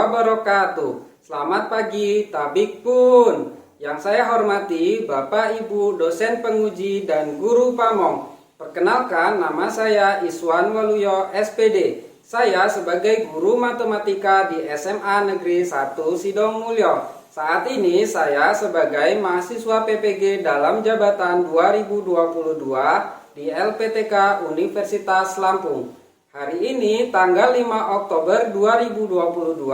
wabarakatuh. Selamat pagi, tabik pun. Yang saya hormati Bapak Ibu dosen penguji dan guru pamong. Perkenalkan, nama saya Iswan Waluyo SPD. Saya sebagai guru matematika di SMA Negeri 1 Sidomulyo. Saat ini saya sebagai mahasiswa PPG dalam jabatan 2022 di LPTK Universitas Lampung. Hari ini tanggal 5 Oktober 2022,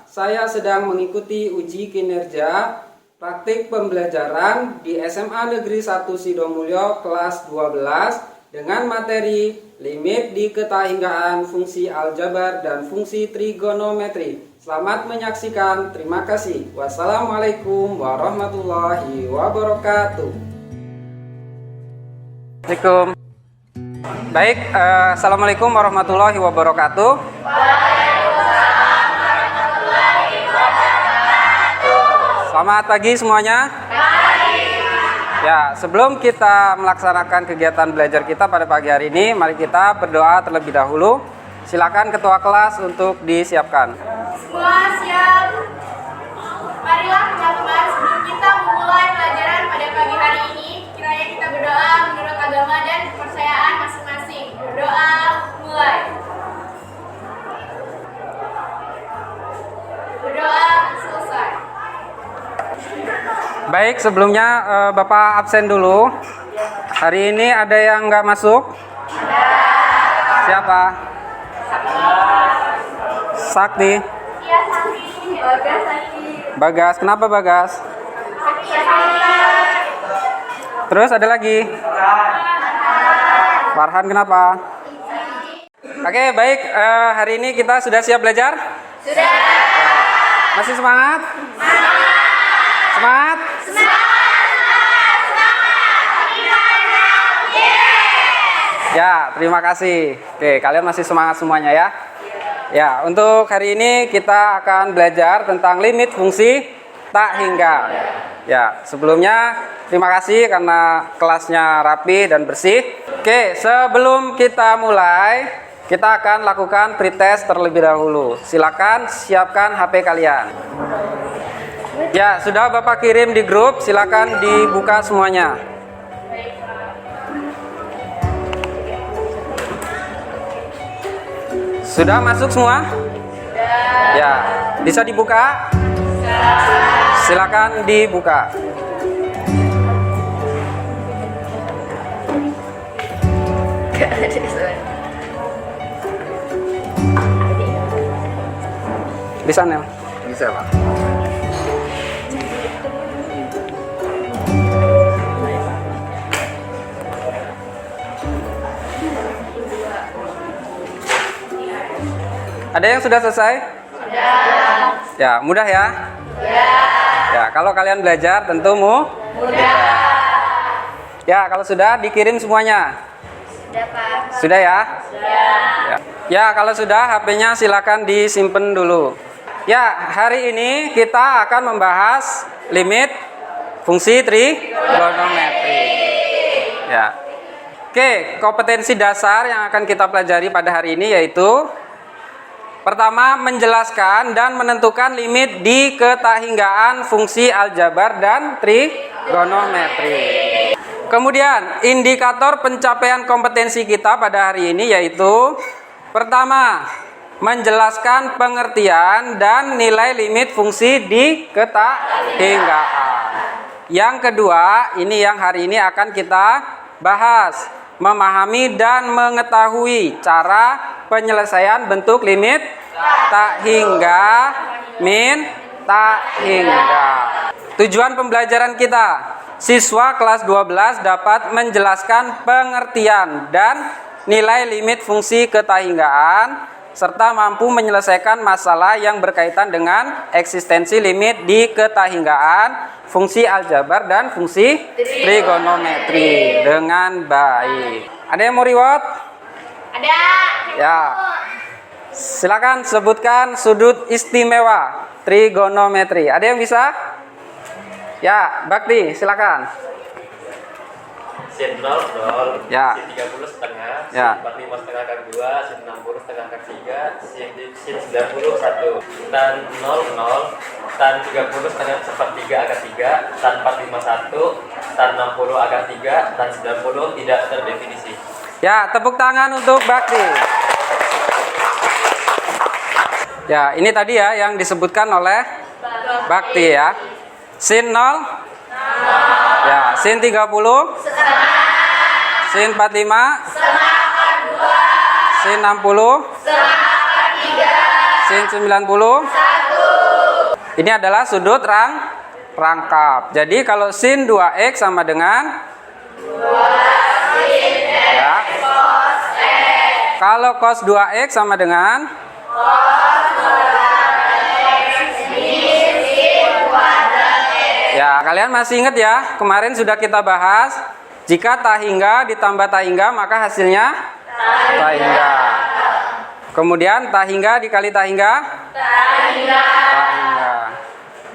saya sedang mengikuti uji kinerja praktik pembelajaran di SMA Negeri 1 Sidomulyo kelas 12 dengan materi limit diketahinggaan fungsi aljabar dan fungsi trigonometri. Selamat menyaksikan. Terima kasih. Wassalamualaikum warahmatullahi wabarakatuh. Assalamualaikum. Baik, assalamualaikum warahmatullahi wabarakatuh. Selamat pagi semuanya. Ya, sebelum kita melaksanakan kegiatan belajar kita pada pagi hari ini, mari kita berdoa terlebih dahulu. Silakan ketua kelas untuk disiapkan. Semua siap. Marilah teman-teman, sebelum kita memulai pelajaran pada pagi hari ini, kiranya kita berdoa menurut agama dan kepercayaan masing-masing. Berdoa, mulai. Berdoa, selesai. Baik, sebelumnya Bapak absen dulu. Hari ini ada yang nggak masuk? Siapa? Sakti. Iya, Sakti. Bagas, Sakti. Bagas, kenapa Bagas? Terus ada lagi? Farhan, kenapa? Oke, baik. Hari ini kita sudah siap belajar? Sudah. Masih semangat? Semangat? Ya, terima kasih. Oke, kalian masih semangat semuanya ya. Ya, untuk hari ini kita akan belajar tentang limit fungsi tak hingga. Ya, sebelumnya terima kasih karena kelasnya rapi dan bersih. Oke, sebelum kita mulai, kita akan lakukan pretest terlebih dahulu. Silakan siapkan HP kalian. Ya, sudah Bapak kirim di grup, silakan dibuka semuanya. Sudah masuk semua? Ya, bisa dibuka? Silakan dibuka. Bisa, Nel? Bisa, Pak. Ada yang sudah selesai? Sudah. Ya, mudah ya? Ya, kalau kalian belajar tentu mudah. Ya, kalau sudah dikirim semuanya. Sudah, Pak. Sudah ya? Sudah. Ya, kalau sudah HP-nya silakan disimpan dulu. Ya, hari ini kita akan membahas limit fungsi trigonometri. Ya. Oke, kompetensi dasar yang akan kita pelajari pada hari ini yaitu pertama, menjelaskan dan menentukan limit diketahinggaan fungsi aljabar dan trigonometri. Kemudian, indikator pencapaian kompetensi kita pada hari ini yaitu pertama, menjelaskan pengertian dan nilai limit fungsi diketahinggaan. Yang kedua, ini yang hari ini akan kita bahas, memahami dan mengetahui cara penyelesaian bentuk limit tak hingga min tak hingga. Tujuan pembelajaran kita, siswa kelas 12 dapat menjelaskan pengertian dan nilai limit fungsi ketahinggaan serta mampu menyelesaikan masalah yang berkaitan dengan eksistensi limit diketahinggaan fungsi aljabar dan fungsi trigonometri dengan baik. Ada yang mau reward? Ada. Ya. Silakan sebutkan sudut istimewa trigonometri. Ada yang bisa? Ya, Bakti, silakan. sin 0, 0, Ya. sin 30 setengah, Ya. sin 45 setengah akar 2, sin 60 setengah akar 3, sin 90 1, tan 0, 0, tan 30 setengah sepertiga akar 3, tan 45 1, tan 60 akar 3, tan 90 tidak terdefinisi. Ya, tepuk tangan untuk Bakti. Ya, ini tadi ya yang disebutkan oleh Bakti ya. Sin 0, ya, sin 30, sin 45, sin 60, sin 90. Ini adalah sudut rangkap. Jadi kalau sin 2x sama dengan ya. Kalau cos 2x sama dengan ya, kalian masih ingat ya? Kemarin sudah kita bahas, jika tak hingga ditambah tak hingga maka hasilnya tak hingga. Kemudian tak hingga dikali tak hingga? Tak hingga.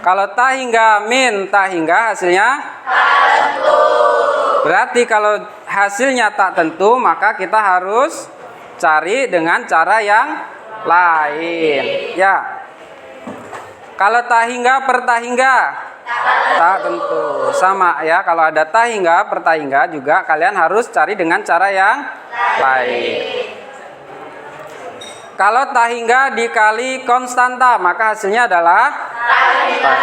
Kalau tak hingga min tak hingga hasilnya tak tentu. Berarti kalau hasilnya tak tentu maka kita harus cari dengan cara yang lain. Ya. Kalau tak hingga per tak hingga tak tentu. Sama ya, kalau ada tak hingga per tak hingga juga kalian harus cari dengan cara yang lain. Kalau tak hingga dikali konstanta maka hasilnya adalah tak hingga.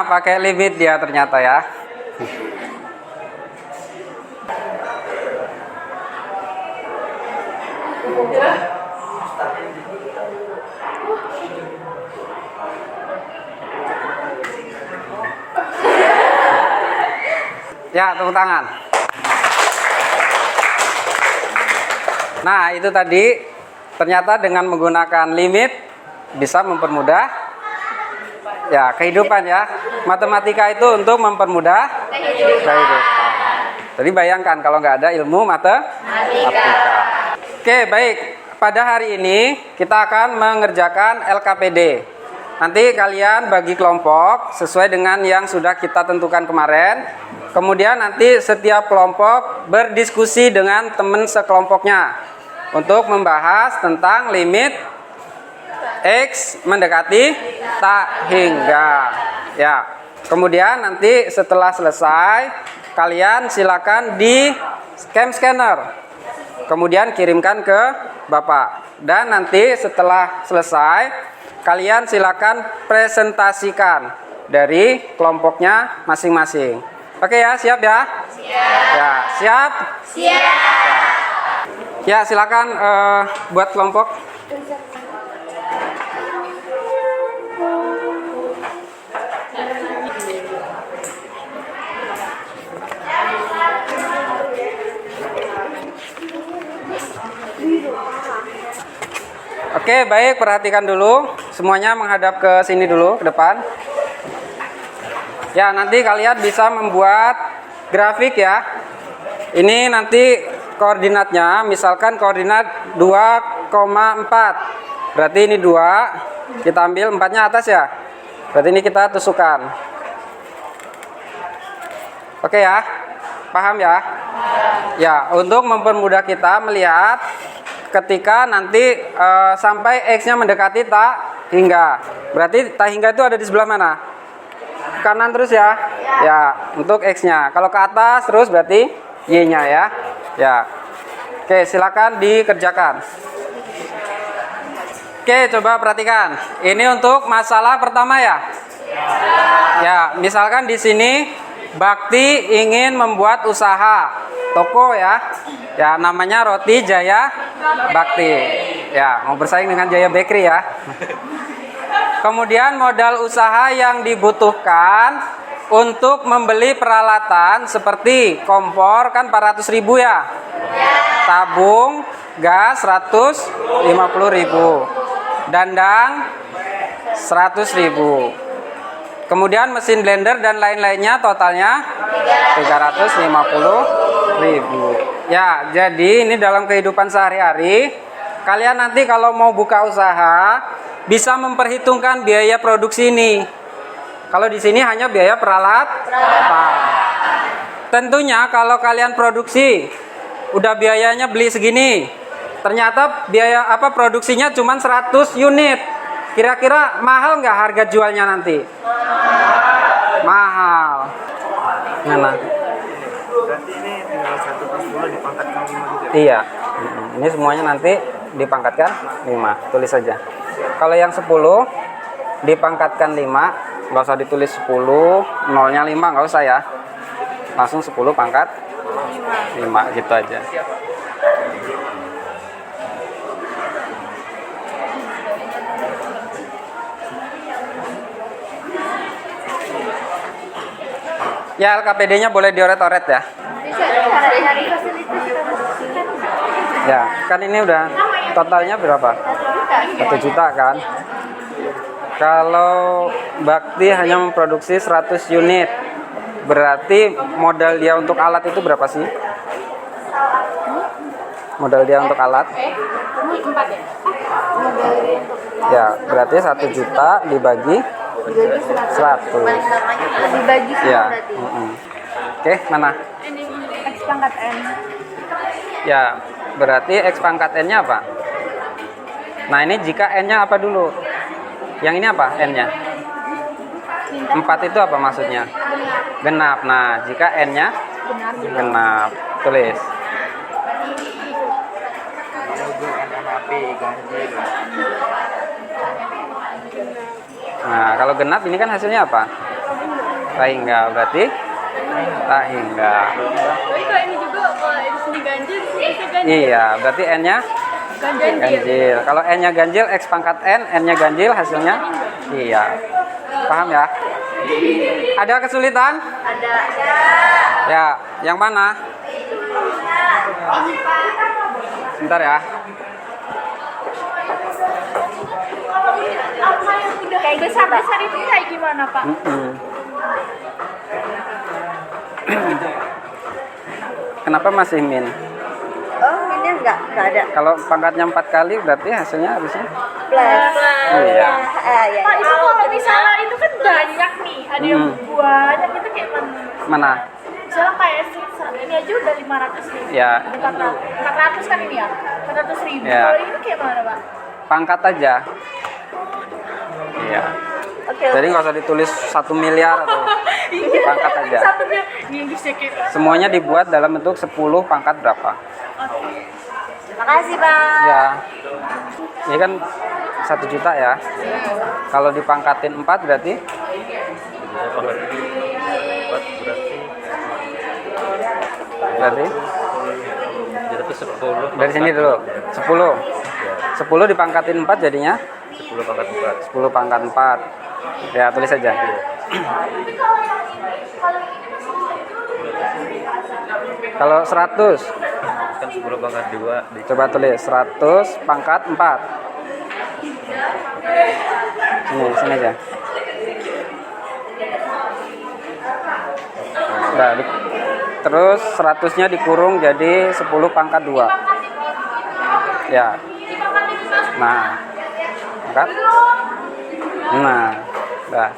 Pakai limit dia ternyata ya. Ya, tepuk tangan. Nah, itu tadi ternyata dengan menggunakan limit bisa mempermudah ya kehidupan ya. Matematika itu untuk mempermudah kehidupan. Jadi bayangkan kalau nggak ada ilmu matematika. Oke, baik. Pada hari ini kita akan mengerjakan LKPD. Nanti kalian bagi kelompok sesuai dengan yang sudah kita tentukan kemarin. Kemudian nanti setiap kelompok berdiskusi dengan teman sekelompoknya untuk membahas tentang limit X mendekati tak hingga. Ya. Kemudian nanti setelah selesai kalian silakan di scanner. Kemudian kirimkan ke Bapak. Dan nanti setelah selesai kalian silakan presentasikan dari kelompoknya masing-masing. Oke ya, siap ya? Siap. Ya, siap? Siap. Ya, silakan buat kelompok. Oke, baik, perhatikan dulu. Semuanya menghadap ke sini dulu, ke depan. Ya, nanti kalian bisa membuat grafik ya. Ini nanti koordinatnya, misalkan koordinat 2,4. Berarti ini 2, kita ambil 4-nya atas ya. Berarti ini kita tusukkan. Oke ya. Paham ya? Ya, untuk mempermudah kita melihat ketika nanti sampai X-nya mendekati tak hingga. Berarti tak hingga itu ada di sebelah mana? Kanan terus ya? Ya, untuk X-nya. Kalau ke atas terus berarti Y-nya ya. Ya. Oke, silakan dikerjakan. Oke, coba perhatikan. Ini untuk masalah pertama ya. Ya, misalkan di sini Bakti ingin membuat usaha toko ya. Ya, namanya Roti Jaya Bakti. Ya, mau bersaing dengan Jaya Bakery ya. Kemudian modal usaha yang dibutuhkan untuk membeli peralatan seperti kompor kan 400.000 ya. Tabung gas 150.000. Dandang 100.000. Kemudian mesin blender dan lain-lainnya totalnya 350.000. Ya, jadi ini dalam kehidupan sehari-hari kalian nanti kalau mau buka usaha bisa memperhitungkan biaya produksi ini. Kalau di sini hanya biaya peralatan. Tentunya kalau kalian produksi udah biayanya beli segini, ternyata biaya produksinya cuma 100 unit. Kira-kira mahal nggak harga jualnya nanti? Mahal. Mana? Berarti ini tinggal 1/10 dipangkatkan 5 gitu ya? Iya. Ini semuanya nanti dipangkatkan 5. Tulis saja. Kalau yang 10 dipangkatkan 5, nggak usah ditulis 10, nolnya 5 nggak usah ya. Langsung 10 pangkat 5 gitu aja. Ya, LKPD-nya boleh dioret-oret ya. Ya, kan ini udah totalnya berapa? 1 juta kan. Kalau Bakti hanya memproduksi 100 unit, berarti modal dia untuk alat itu berapa sih? Modal dia untuk alat? Ya, berarti 1 juta dibagi 100. Dibagi Ya. berarti. Oke, mana? X pangkat N. Ya, berarti X pangkat N-nya apa? Nah, ini jika N-nya apa dulu? Yang ini apa N-nya? 4 itu apa maksudnya? Genap. Nah, jika N-nya genap, tulis. Logo NMAP ganjil. Nah, kalau genap ini kan hasilnya apa? Tak hingga, berarti tak hingga. Tapi kalau ini juga kalau di sini ganjil, di sini ganjil. Iya, berarti N-nya ganjil. Kalau N-nya ganjil, X pangkat N, N-nya ganjil, hasilnya iya. Paham ya? Ada kesulitan? Ada. Ya, yang mana? Sebentar ya. Kayak besar-besar itu kayak gimana, Pak? Kenapa masih min? Oh, ini enggak ada. Kalau pangkatnya 4 kali berarti hasilnya harusnya Plus. iya. Ya. Pak, itu kalau misalnya itu kan banyak nih, ada yang banyak itu kayak mana? Mana? Misalnya kayak ini aja udah 500.000. Ya. 400 kan ini ya? 400.000. Ya. Kalau ini kayak mana, Pak? Pangkat aja. Iya. Oke. Jadi nggak usah ditulis 1 miliar atau pangkat aja. Satunya ini bisa kayak. Semuanya dibuat dalam bentuk 10 pangkat berapa. Terima kasih, Pak. Ya. Ini kan 1 juta ya. Kalau dipangkatin 4 berarti berarti Jadi 10 dari sini dulu 10 dipangkatin 4 jadinya 10 pangkat 4. 10 pangkat 4. Ya, tulis saja. Kalau 100 Kan 10 pangkat 2 coba tulis 100 pangkat 4. Sini aja. Nah, terus 100-nya dikurung jadi 10 pangkat 2. Ya. Nah. Pangkat. Nah. Dah.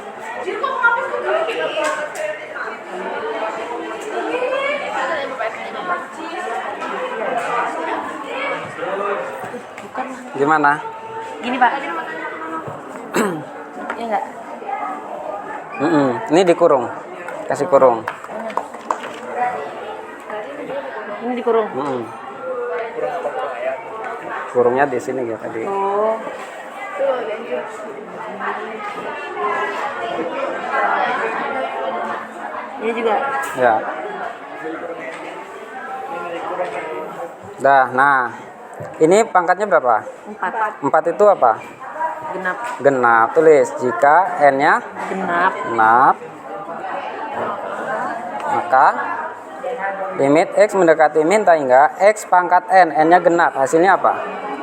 Gimana? Gini Pak. Ya enggak? Ini dikurung. Kasih kurung. Ini dikurung. Kurungnya di sini ya tadi. Oh. Ini juga. Ya. Dah, nah. Ini pangkatnya berapa? 4. 4 itu apa? Genap. Genap. Tulis jika n-nya Genap. genap, maka limit x mendekati min tak hingga x pangkat n, n-nya genap. Hasilnya apa?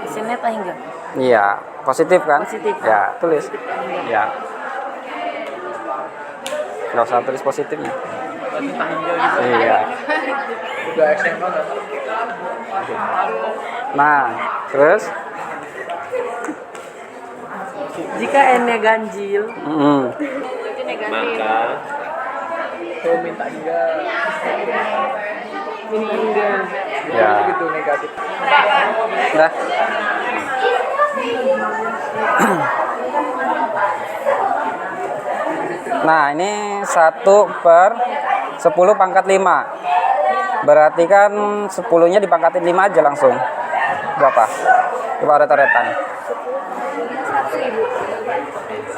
Hasilnya tak hingga. Iya, positif kan? Positif. Ya, tulis. Ya. Nggak usah tulis positifnya. Iya. Nah, terus? Jika n-nya ganjil, Maka ini hingga. Ya. Udah. Nah, ini 1/10 pangkat 5. Berarti kan 10-nya dipangkatin 5 aja langsung. Berapa? Coba ret-retan.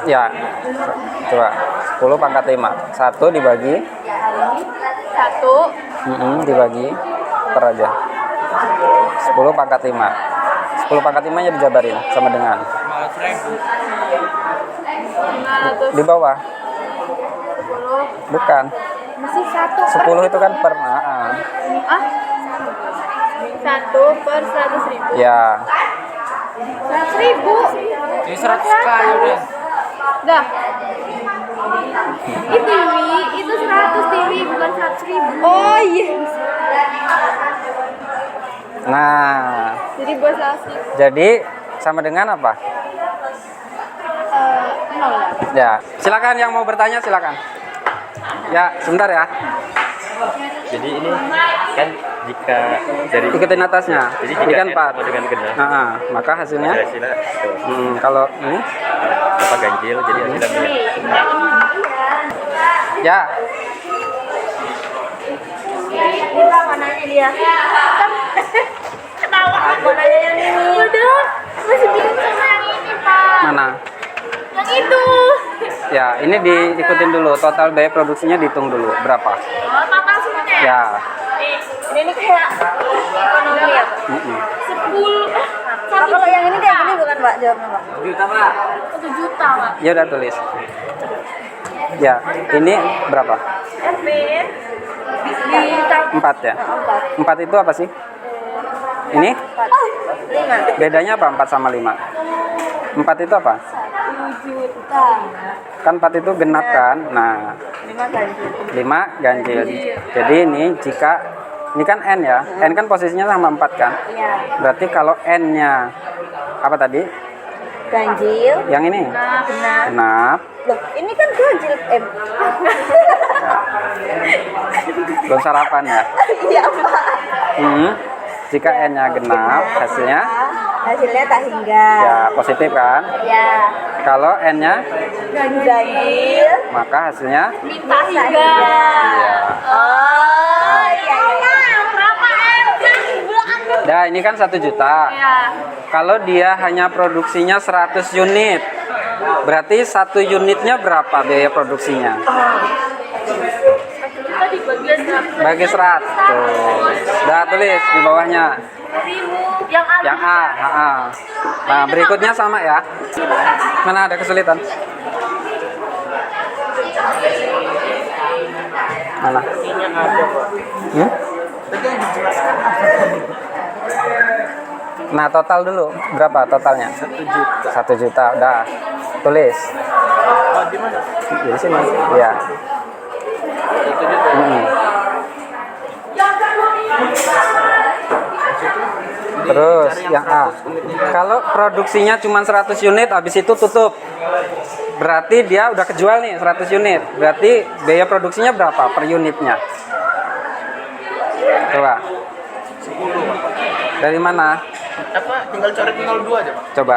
Ya. Coba 10 pangkat 5. 1 dibagi 1. dibagi per aja. 10 pangkat 5. 10 pangkat 5-nya dijabarin sama dengan 500. di bawah. Bukan. Masih 1 10 itu kan per. 1/100.000. Ya. 100.000. Ini 100 kali udah. Dah. Itu itu 100 TV bukan 100.000. Oh iya. Nah, Jadi buat 100.000. jadi sama dengan apa? 0 Ya, silakan yang mau bertanya silakan. Ya, sebentar ya. jadi ini kan jika dari Ikutin atasnya. jadi Ini jika kan n 4. sama dengan genap, Maka hasilnya hasilnya itu kalau ini apa ganjil jadi hasilnya min. ya. Ini Pak, mananya dia? Ketawa. Mananya yang ini? Udah, masih bingung sama yang ini, Pak. Mana? Yang itu. Ya, ini diikutin dulu. Total biaya produksinya dihitung dulu. Berapa? Oh, total semuanya ya? Ya. Ini kayak ekonomi ya, Pak? 10. Kalau yang ini kayak gini bukan, Pak? Jawabnya, Pak. 1 juta, Pak. Ya udah tulis. Ya, ini berapa? Min. Di 4 ya. 4 itu apa sih? Ini 5 bedanya apa 4 sama 5? 4 itu apa? 1 juta. Kan 4 itu genap kan? Nah, 5 ganjil. 5 ganjil. Jadi ini jika ini kan n ya. N kan posisinya sama 4 kan? Iya. Berarti kalau n-nya apa tadi? Ganjil. Yang ini? Benar. Genap. Loh, ini kan ganjil M. Belum sarapan ya? Iya, Pak. Jika n-nya genap, hasilnya Hasilnya tak hingga. ya positif kan? Ya. Kalau n-nya Ganjil. maka hasilnya Minta hingga. iya. Oh, iya. Berapa M? Nah, ini kan 1 juta. Ya. Kalau dia hanya produksinya 100 unit, berarti 1 unitnya berapa biaya produksinya? Bagi 100. Udah tulis di bawahnya. Yang A. Nah, berikutnya sama ya. Mana ada kesulitan? Mana? Nah, total dulu. Berapa totalnya? 1 juta. Udah. Tulis. Di sini. Iya. Terus yang A. Kalau produksinya cuma 100 unit, habis itu tutup. Berarti dia udah kejual nih 100 unit. Berarti biaya produksinya berapa per unitnya? Coba. Dari mana? apa tinggal coret 02 aja Pak. Coba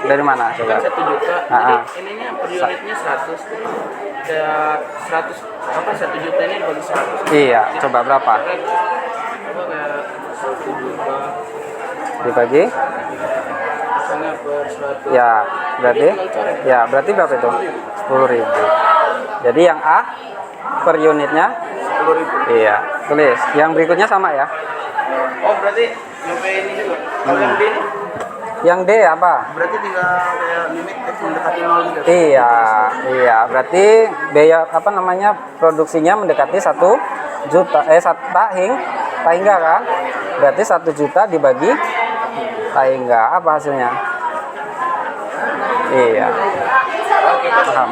dari mana? Coba. Kan 1 juta. Ah, ah. Jadi ininya per unitnya 100. Ya 100 apa 1 juta ini dibagi 100. Iya, coba berapa? Coba kayak 1 juta Dibagi? misalnya per 100. Ya, berarti? Tinggal coret. Ya, berarti berapa itu? 10.000. Jadi yang A per unitnya? 10.000. Iya, tulis. Yang berikutnya sama ya? Oh, berarti sampai ini juga. Kalau yang B ini Yang D apa? berarti tinggal kayak limit mendekati 0 gitu. Iya, iya. Berarti biaya apa namanya produksinya mendekati 1 juta. Tahingga kan? Berarti 1 juta dibagi tahingga apa hasilnya? Iya. Paham.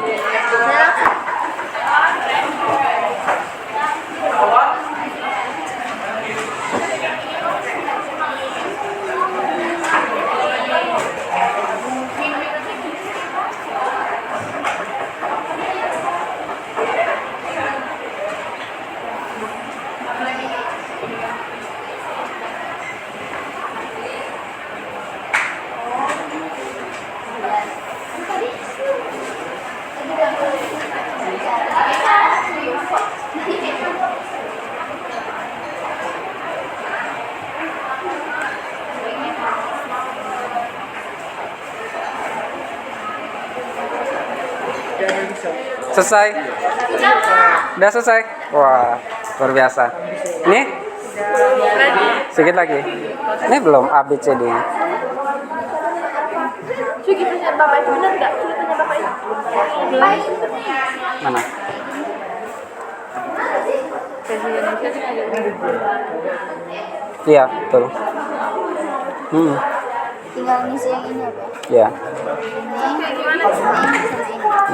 Selesai? Udah selesai? Wah, luar biasa. Ini? Sedikit lagi. Ini belum A, B, C, D. Cuy, tanya bapak itu benar nggak? Coba tanya bapak itu. Mana? Iya, betul. Tinggal ngisi yang ini apa? Iya, Ini,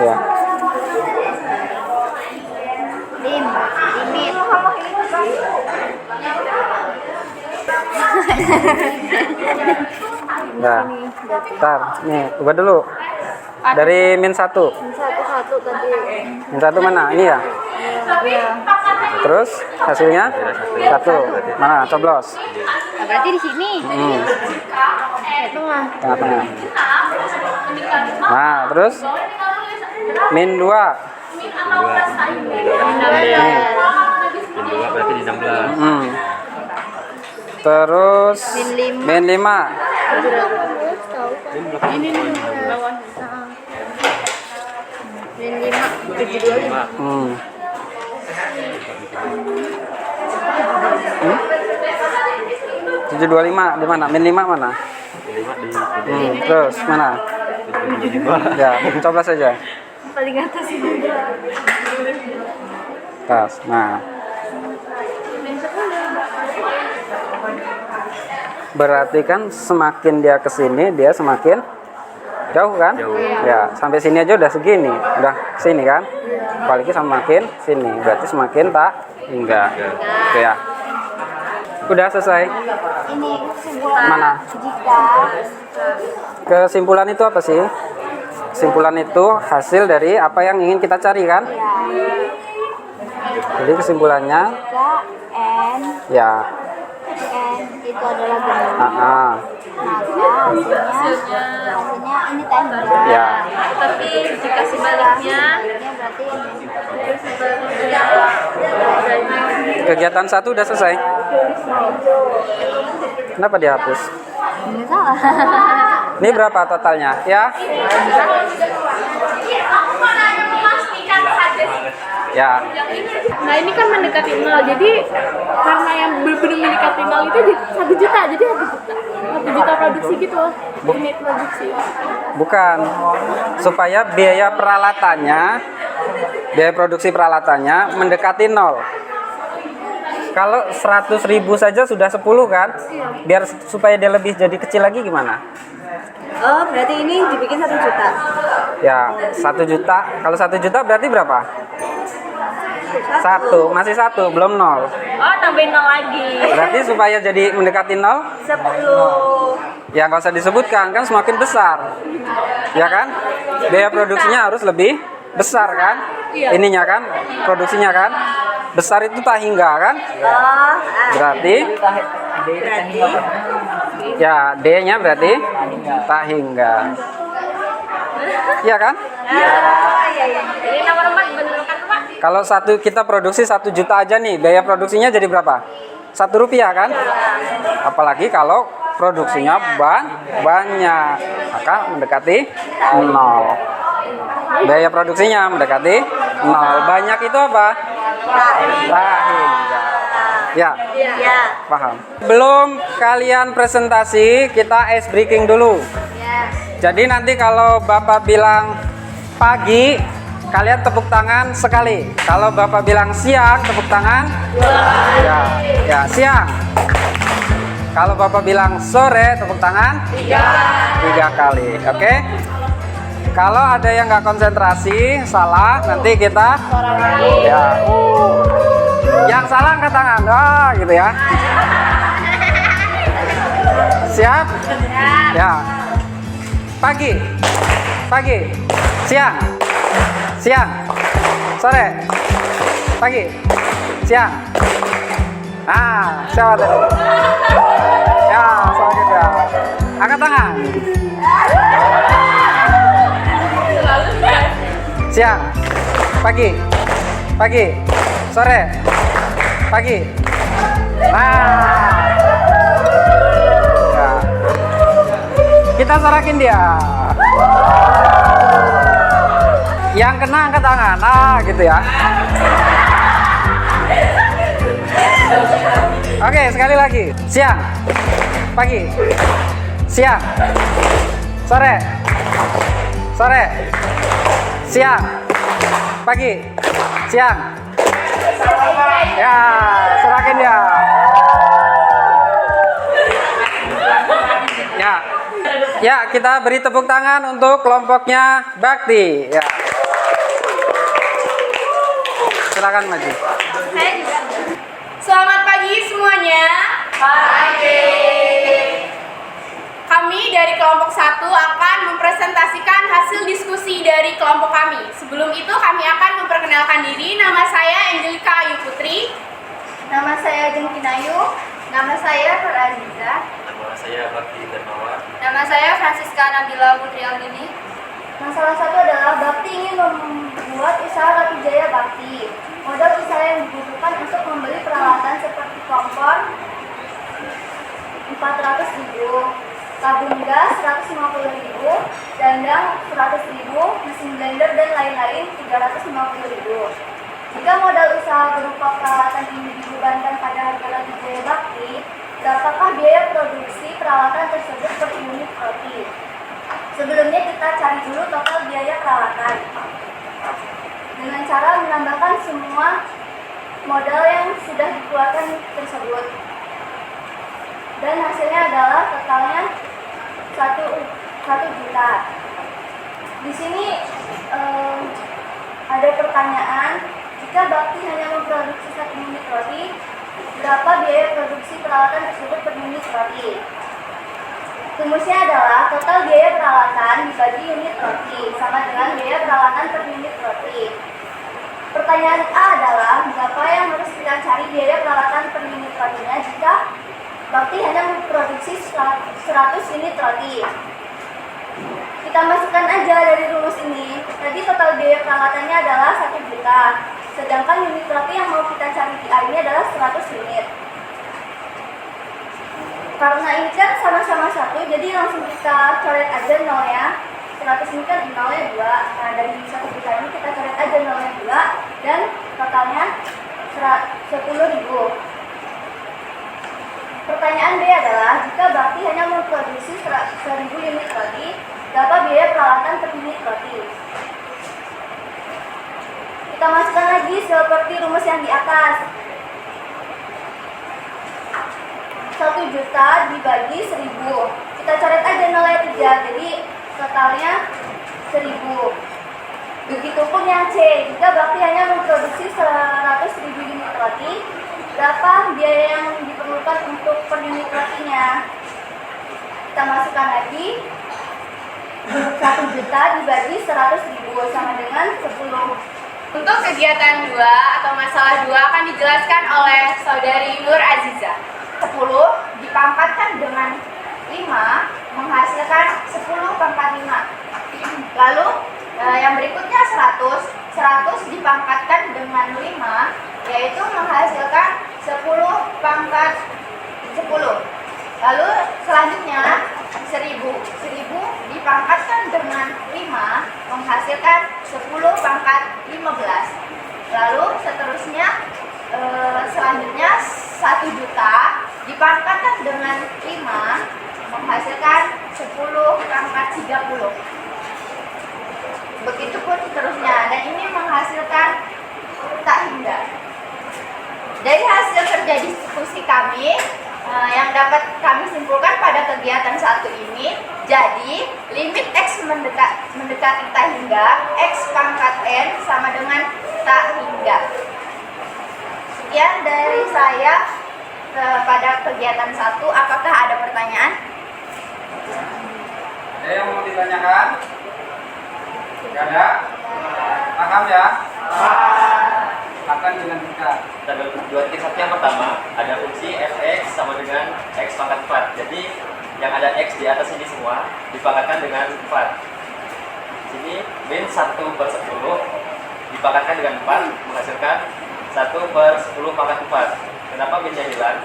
iya. limit. Nah, ntar, nih, ubah dulu. Dari min 1. Satu tadi. Min 1 mana? Ini ya? Iya. Terus hasilnya 1. Mana? Coblos. Nah, berarti di sini. Tengah. Tengah-tengah. Nah, terus min 2. Nih. Min 2 berarti di 16. Terus min 5. Ini bawah. Min 5, 725. 725 di mana? Min 5 mana? Terus mana? Ya, coba saja. Paling atas ini. Tas. Nah. Berarti kan semakin dia ke sini dia semakin jauh kan? Ya, sampai sini aja udah segini, udah sini kan? Apalagi semakin sini, berarti semakin tak hingga. Oke ya. Udah selesai. Ini kesimpulan. Mana? Jika Kesimpulan itu apa sih? Kesimpulan itu hasil dari apa yang ingin kita cari kan? Jadi kesimpulannya N ya. itu adalah benar. Ah, Hasilnya ini tanda. ya. Tapi jika sebaliknya, Ini berarti ini. Kegiatan 1 udah selesai. Kenapa dihapus? Ini salah. Ini berapa totalnya? Ya? aku mau nanya memastikan saja sih. Ya. Nah ini kan mendekati 0, jadi karena yang benar-benar mendekati 0 itu 1 juta, jadi 1 juta produksi gitu loh, unit produksi. Bukan. Supaya biaya peralatannya, biaya produksi peralatannya mendekati 0. Kalau 100.000 saja sudah 10 kan? Biar supaya dia lebih jadi kecil lagi gimana? Oh, berarti ini dibikin 1 juta. Ya, 1 juta. Kalau 1 juta berarti berapa? 1, masih 1, belum 0. Oh, tambahin 0 lagi. Berarti supaya jadi mendekati 0, 10. ya nggak usah disebutkan, kan semakin besar. Ya kan? Biaya produksinya harus lebih besar kan? Ininya kan? Produksinya kan? Besar itu tak hingga kan? Oh, Berarti Ya, D-nya berarti tak hingga. Iya kan? Ini nomor 4 bener kan Pak? Kalau kita produksi 1 juta aja nih, biaya produksinya jadi berapa? 1 rupiah kan? Apalagi kalau produksinya banyak, maka mendekati 0. Biaya produksinya mendekati 0. Banyak itu apa? Tak hingga. Ya, paham. Belum kalian presentasi, kita ice breaking dulu. Jadi nanti kalau Bapak bilang pagi, kalian tepuk tangan sekali. Kalau Bapak bilang siang, tepuk tangan. Ya, siang. Kalau Bapak bilang sore, tepuk tangan. 3 kali. Oke? Kalau ada yang nggak konsentrasi, salah, nanti kita ya. Yang salah angkat tangan. Gitu ya. Siap? Ya. Pagi, siang, sore, pagi, siang. Siapa tadi? Ya, selanjutnya. Angkat tangan. Siang, pagi, sore, pagi. Ya. Kita sorakin dia. Yang kena angkat tangan. Gitu ya. Oke, sekali lagi. Siang, pagi, siang, sore, siang, pagi, siang. Ya, sorakin dia. Ya, kita beri tepuk tangan untuk kelompoknya Bakti. Ya. Silakan maju. Saya juga. Selamat pagi semuanya. Pagi. Kami dari kelompok 1 akan mempresentasikan hasil diskusi dari kelompok kami. Sebelum itu kami akan memperkenalkan diri. Nama saya Angelika Ayu Putri. Nama saya Jengkinayu. Nama saya Nur Aziza. Nama saya Bakti Dermawan. Nama saya Francisca Nabila Putri Aldini. Masalah satu adalah Bakti ingin membuat usaha Roti Jaya Bakti. Modal usaha yang dibutuhkan untuk membeli peralatan seperti kompor 400.000, tabung gas 150.000, dandang 100.000, mesin blender dan lain-lain 350.000. Jika modal usaha berupa peralatan ini dibebankan pada harga Roti Jaya Bakti, berapakah biaya produksi peralatan tersebut per unit roti? Sebelumnya kita cari dulu total biaya peralatan dengan cara menambahkan semua modal yang sudah dikeluarkan tersebut, dan hasilnya adalah totalnya 1 juta. Di sini ada pertanyaan, jika Bakti hanya memproduksi 1 unit roti, berapa biaya produksi peralatan tersebut per unit roti? Rumusnya adalah total biaya peralatan dibagi unit roti sama dengan biaya peralatan per unit roti. Pertanyaan A adalah berapa yang harus kita cari biaya peralatan per unit rotinya jika Bakti hanya memproduksi 100 unit roti. Kita masukkan aja dari rumus ini. Tadi total biaya peralatannya adalah 1 juta. Sedangkan unit roti yang mau kita cari di A ini adalah 100 unit. Karena ini kan sama-sama 1, jadi langsung kita coret aja nolnya. 100 ini kan nolnya 2. Nah, dari 1 juta ini kita coret aja nolnya 2. Dan totalnya 10.000. Pertanyaan B adalah, jika Bakti hanya memproduksi 1.000 unit roti, berapa biaya peralatan per unit roti? Kita masukkan lagi seperti rumus yang di atas. 1 juta dibagi 1.000. Kita coret aja nolnya 3, jadi totalnya 1.000. Begitupun yang C, jika Bakti hanya memproduksi 100.000 unit roti, berapa biaya yang diperlukan untuk per unit rotinya? Kita masukkan lagi 1 juta dibagi 100.000 sama dengan 10. Untuk kegiatan 2 atau masalah 2 akan dijelaskan oleh saudari Nur Aziza. 10 dipangkatkan dengan 5 menghasilkan 10 pangkat 5. Lalu yang berikutnya 100 dipangkatkan dengan 5 yaitu menghasilkan 10 pangkat 10. Lalu selanjutnya 1000 dipangkatkan dengan 5 menghasilkan 10 pangkat 15. Lalu seterusnya selanjutnya 1 juta dipangkatkan dengan 5 menghasilkan 10 pangkat 30. Begitupun seterusnya, dan ini menghasilkan tak hingga. Dari hasil kerja diskusi kami yang dapat kami simpulkan pada kegiatan 1 ini, jadi limit X mendekati tak hingga X pangkat N sama dengan tak hingga. Sekian dari saya pada kegiatan 1. Apakah ada pertanyaan? Ada yang mau ditanyakan? Tidak ada? Paham ya? Akan dilanjutkan. Tabel 2.1 yang pertama ada fungsi fx sama dengan x pangkat 4. Jadi yang ada x di atas ini semua dipangkatkan dengan 4. Sini min 1/10 dipangkatkan dengan 4 menghasilkan 1/10 pangkat 4. Kenapa minnya hilang?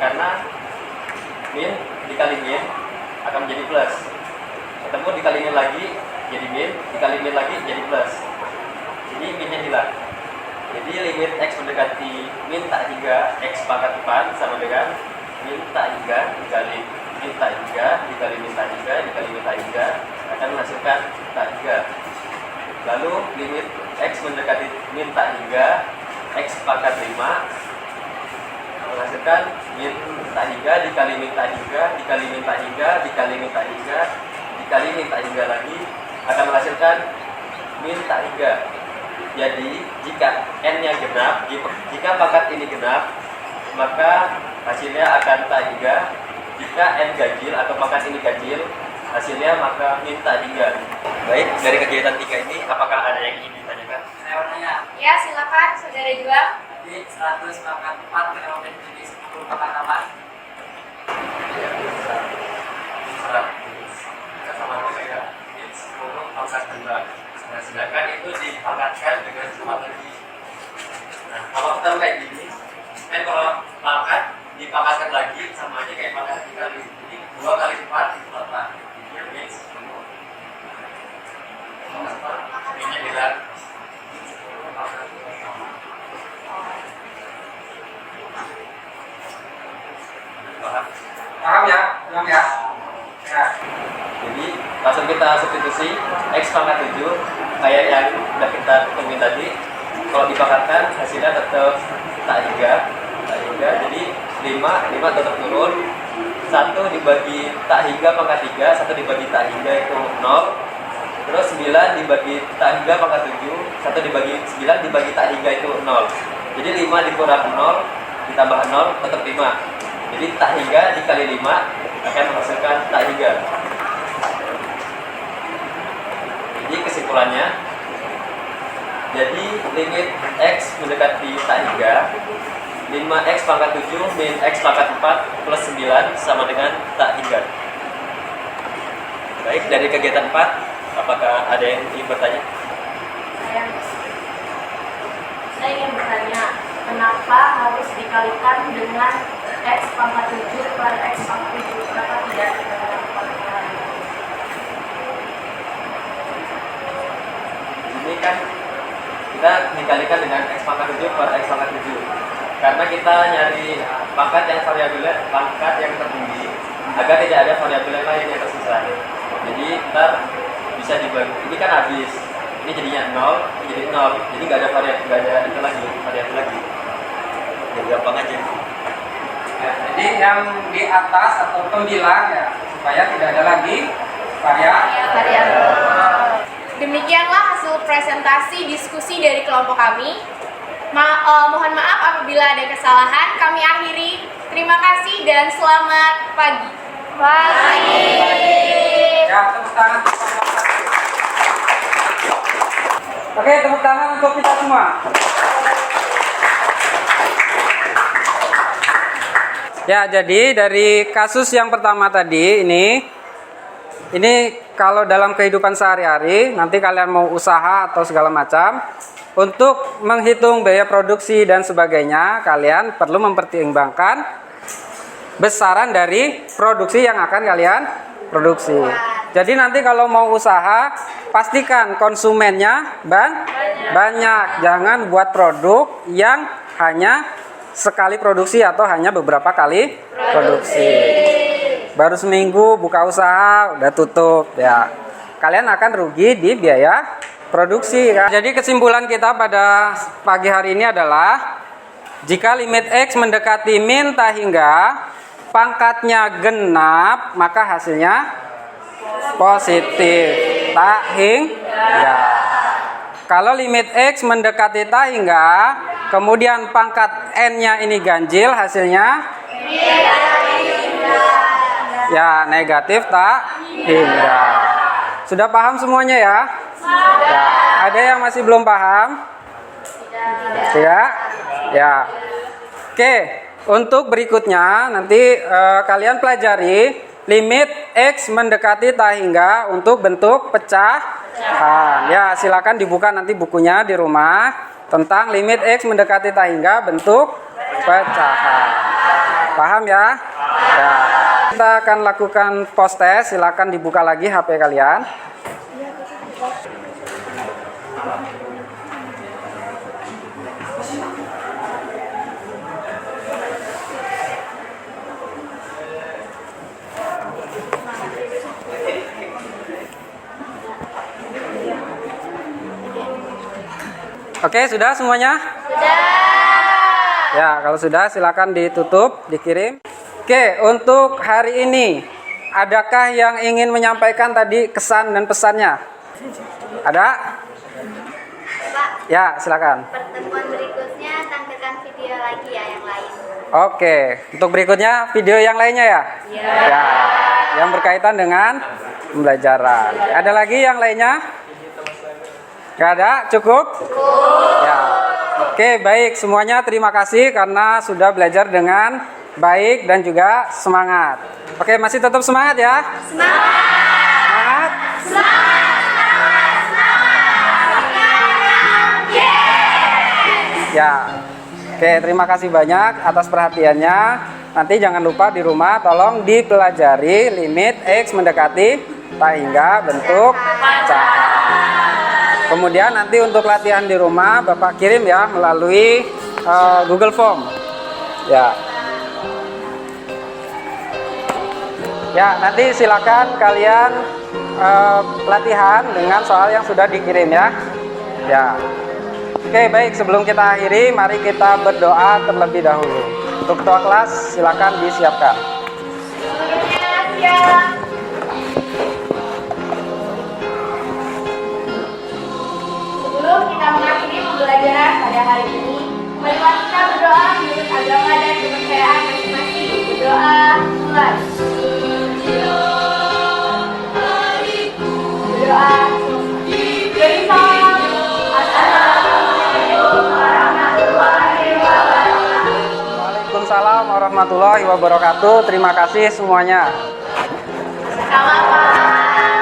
Karena min dikali min akan menjadi plus. Ketemu dikali min lagi jadi min, dikali min lagi jadi plus. Jadi minnya hilang. Jadi limit X mendekati min tak hingga X pangkat 4 sama dengan min tak hingga dikali min tak hingga dikali min tak hingga dikali min tak hingga akan menghasilkan tak hingga. Lalu limit X mendekati min tak hingga X pangkat 5 menghasilkan min tak hingga dikali min tak hingga dikali min tak hingga dikali min tak hingga dikali min tak hingga lagi akan menghasilkan min tak hingga. Jadi jika n-nya genap, jika pangkat ini genap, maka hasilnya akan tak hingga. Jika n ganjil atau pangkat ini ganjil, hasilnya maka min tak hingga. Baik, dari kegiatan 3 ini apakah ada yang ingin ditanyakan? Saya mau tanya. Ya, silakan saudara Juang. Jadi 100 pangkat 4 kenapa menjadi 10 pangkat 8? Sama dengan min 10 pangkat 2. Nah, sedangkan itu dipangkatkan dengan 4 lagi. Nah, kalau kita kayak gini, kan kalau pangkat dipangkatkan lagi sama aja kayak pangkat 3 kali. Jadi 2 kali 4 itu 8. Jadi min 10. Minnya hilang. Paham? Paham ya? Paham ya? Ya. Jadi langsung kita substitusi X pangkat 7 kayak yang sudah kita temuin tadi. Kalau dipangkatkan hasilnya tetap tak hingga. Jadi 5 tetap turun. 1 dibagi tak hingga pangkat 3, 1 dibagi tak hingga itu 0. Terus 9 dibagi tak hingga pangkat 7, 1 dibagi 9 dibagi tak hingga itu 0. Jadi 5 dikurang 0 ditambah 0 tetap 5. Jadi tak hingga dikali 5 akan menghasilkan tak hingga. Jadi kesimpulannya, jadi limit X mendekati tak hingga 5x pangkat 7 min X pangkat 4 plus 9 sama dengan tak hingga. Baik, dari kegiatan 4 apakah ada yang ingin bertanya? Saya ingin bertanya, kenapa harus dikalikan dengan X pangkat 7 per X pangkat 7? Kenapa tidak dengan pangkat? Ini kan kita dikalikan dengan X pangkat 7 per X pangkat 7 karena kita nyari pangkat yang variabelnya, pangkat yang tertinggi agar tidak ada variabel yang lain yang tersisa. Jadi ntar bisa dibagi, ini kan habis, ini jadinya 0, ini jadi 0, jadi nggak ada variabel, nggak ada itu lagi, variabel lagi. Jadi gampang aja. Ya, jadi yang di atas atau pembilang ya supaya tidak ada lagi variabel. Demikianlah hasil presentasi diskusi dari kelompok kami. Mohon maaf apabila ada kesalahan. Kami akhiri. Terima kasih dan selamat pagi. Ya, tepuk tangan. Oke, tepuk tangan untuk kita semua. Ya, jadi dari kasus yang pertama tadi ini kalau dalam kehidupan sehari-hari, nanti kalian mau usaha atau segala macam, untuk menghitung biaya produksi dan sebagainya, kalian perlu mempertimbangkan besaran dari produksi yang akan kalian produksi. Jadi nanti kalau mau usaha, pastikan konsumennya banyak. Jangan buat produk yang hanya sekali produksi atau hanya beberapa kali produksi. Baru seminggu buka usaha udah tutup ya. Kalian akan rugi di biaya produksi kan? Jadi kesimpulan kita pada pagi hari ini adalah jika limit X mendekati min tak hingga pangkatnya genap, maka hasilnya positif tak hingga. Kalau limit X mendekati tak hingga, kemudian pangkat N-nya ini ganjil, hasilnya ya negatif tak hingga. Sudah paham semuanya ya? Ya. Ada yang masih belum paham? Tidak? Ya. Oke, untuk berikutnya nanti kalian pelajari limit X mendekati tak hingga untuk bentuk pecahan. Ya, silakan dibuka nanti bukunya di rumah tentang limit X mendekati tak hingga bentuk pecahan. Paham ya? Ya. Kita akan lakukan post test, silakan dibuka lagi HP kalian. Oke, sudah semuanya? Sudah. Ya, kalau sudah silakan ditutup, dikirim. Oke, untuk hari ini adakah yang ingin menyampaikan tadi kesan dan pesannya? Ada? Pak, Ya, silakan. pertemuan berikutnya tampilkan video lagi ya yang lain. Oke, untuk berikutnya video yang lainnya ya? Ya, yang berkaitan dengan pembelajaran. Ada lagi yang lainnya? Gak ada? Cukup? Ya. Oke, baik. Semuanya terima kasih karena sudah belajar dengan baik dan juga semangat. Oke, masih tetap semangat ya? Semangat! Ya. Oke, terima kasih banyak atas perhatiannya. Nanti jangan lupa di rumah tolong dipelajari limit X mendekati tak hingga bentuk pecahan. Kemudian nanti untuk latihan di rumah Bapak kirim ya melalui Google Form. Ya. Ya, nanti silakan kalian latihan dengan soal yang sudah dikirim ya. Ya. Oke, baik, sebelum kita akhiri mari kita berdoa terlebih dahulu. Untuk ketua kelas silakan disiapkan. Sebelum kita mengakhiri pembelajaran pada hari ini, marilah kita berdoa menurut agama dan kepercayaan masing-masing. Berdoa mulai. Berdoa. Waalaikumsalam warahmatullahi wabarakatuh. Terima kasih semuanya. Sama-sama.